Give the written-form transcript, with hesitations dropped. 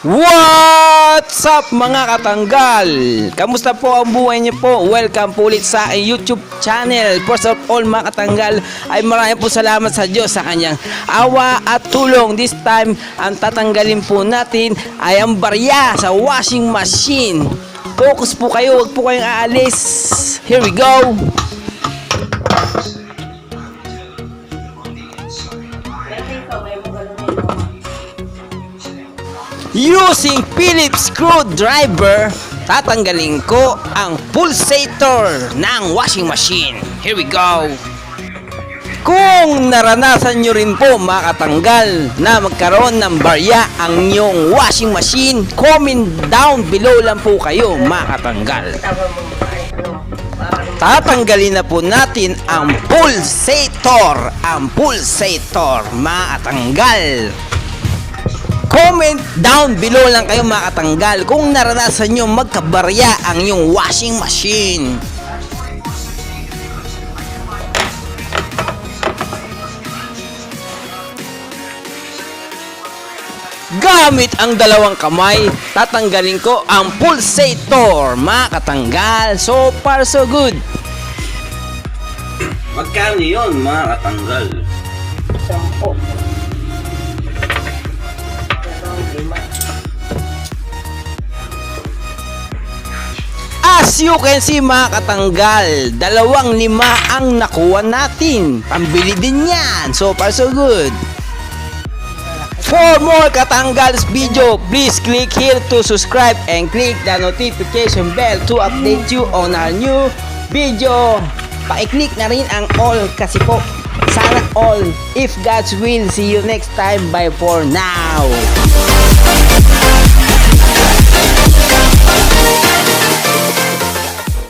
What's up mga katanggal? Kamusta po ang buhay niyo po? Welcome po ulit sa aking YouTube channel. First of all mga katanggal, ay maraming po salamat sa Diyos sa kanyang awa at tulong. This time, ang tatanggalin po natin ay ang barya sa washing machine. Focus po kayo, huwag po kayong aalis. Here we go! Using Phillips screwdriver, tatanggalin ko ang pulsator ng washing machine. Here we go! Kung naranasan nyo rin po mga katanggal na magkaroon ng barya ang inyong washing machine, comment down below lang po kayo mga katanggal. Tatanggalin na po natin ang pulsator. Ang pulsator mga katanggal. Comment down below lang kayo mga katanggal kung naranasan nyo magkabarya ang inyong washing machine. Gamit ang dalawang kamay, tatanggalin ko ang pulsator mga katanggal. So far so good. Magkano yun mga katanggal? 10. As you can see mga katanggal, 2 lima ang nakuha natin. Pambili din yan. So far so good. For more Katanggals video, please click here to subscribe and click the notification bell to update you on our new video. Pa-click na rin ang all kasi po sana all. If God's will, see you next time. Bye for now.